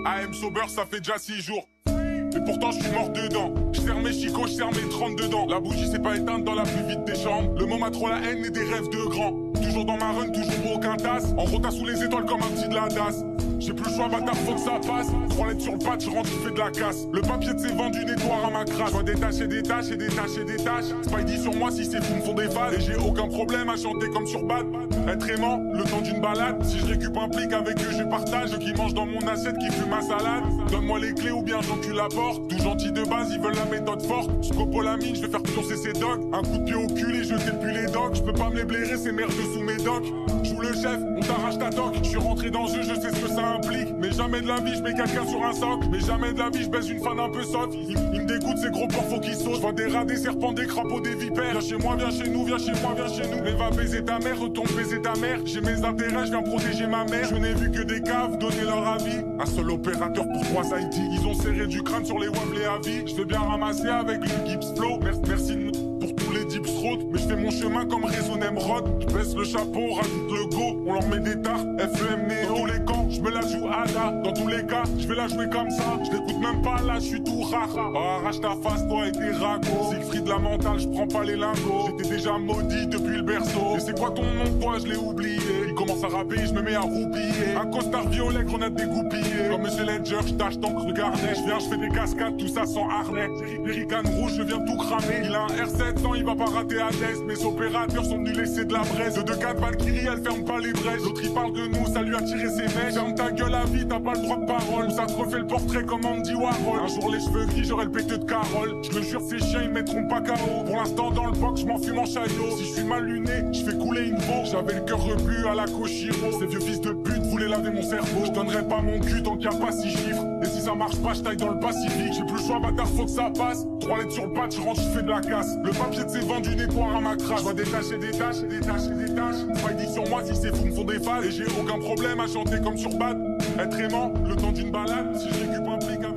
AM sober, ça fait déjà 6 jours. Et pourtant je suis mort dedans. Je serre mes chicots, je serre mes 30 dedans. La bougie s'est pas éteinte dans la plus vite des chambres. Le moment a trop la haine et des rêves de grands. Toujours dans ma run, toujours aucun tasse. En rota sous les étoiles comme un petit de la DAS. J'ai plus le choix, bâtard, faut que ça passe. 3 lettres sur le patch, je rentre, je fais de la casse. Le papier de ses vendu nettoie à ma crasse. Je vois des taches et des taches et des taches et des taches. Spidey sur moi si ces fous me font des phases. Et j'ai aucun problème à chanter comme sur Bad. Être aimant, le temps d'une balade. Si je récup un plic avec eux, je partage. Ceux qui mangent dans mon assiette, qui fument ma salade. Donne-moi les clés ou bien j'encule la porte. Tout gentil de base, ils veulent la méthode forte. Scopo la mine, je vais faire pioncer ses dogs. Un coup de pied au cul et jeter depuis les docks. Je peux pas me les blairer, c'est merde sous mes docks. Joue le chef, on t'arrache ta toque. Je suis rentré dans le jeu, je sais ce que ça implique. Mais jamais de la vie, je mets quelqu'un sur un socle. Mais jamais de la vie, je baisse une fan un peu sotte. Il me dégoûte ces gros porcs qui sautent. Je vois des rats, des serpents, des crapauds, des vipères. Viens chez moi, viens chez nous, viens chez moi, viens chez nous. Mais va baiser ta mère, retourne baiser ta mère. J'ai mes intérêts, je viens protéger ma mère. Je n'ai vu que des caves donner leur avis. Un seul opérateur pour 3 IT. Ils ont serré du crâne sur les wobbles et avis. Je vais bien ramasser avec le Gibbs Flow. Merci pour tous les dips road. Mais je fais mon chemin comme Réseau Nemrod. Je baisse le chapeau, rajoute le go. On leur met des tartes, FEM Néo. Dans tous les camps, je me la joue Ada. Dans tous les cas, je vais la jouer comme ça. Je l'écoute même pas là, je suis tout rare. Oh, arrache ta face, toi et tes ragots. Siegfried la mentale, je prends pas les lingots. J'étais déjà maudit depuis le berceau. Et c'est quoi ton nom, toi, je l'ai oublié. Il commence à rapper, je me mets à roupiller. Un costard violet, grenade dégoupillée. Comme Monsieur Ledger, je tâche tant que regardais. Je viens, je fais des cascades, tout ça sans harnais. American rouge, je viens tout cramer. Il a un R700, il va pas rater à test. Mes opérateurs sont venus laisser de la braise. De 2-4 Valkyrie, elle ferme pas les brèches. L'autre il parle de nous, ça lui a tiré ses mèches. Ferme ta gueule à vie, t'as pas le droit de parole. Ça te refait le portrait comme Andy Warhol. Un jour les cheveux gris, j'aurai le péteux de Carole. Je le jure, ces chiens ils mettront pas KO. Pour l'instant dans le box, je m'en fume en chaillot. Si je suis mal luné, je fais couler une peau. J'avais le cœur rebu à la Koshiro. Ces vieux fils de pute voulaient laver mon cerveau. Je donnerai pas mon cul tant qu'il y a pas 6 chiffres. Et si ça marche pas, je taille dans le Pacifique. J'ai plus le choix, bâtard, faut que ça passe. 3 lettres sur le patch, je rentre, je fais de la casse. Le papier de ses vendu nettoie à ma crasse. Je vois des taches et des taches et des taches et des taches. Spidey sur moi si ces fous me font des phases. Et j'ai aucun problème à chanter comme sur Bad. Être aimant, le temps d'une balade. Si je récup un plic avec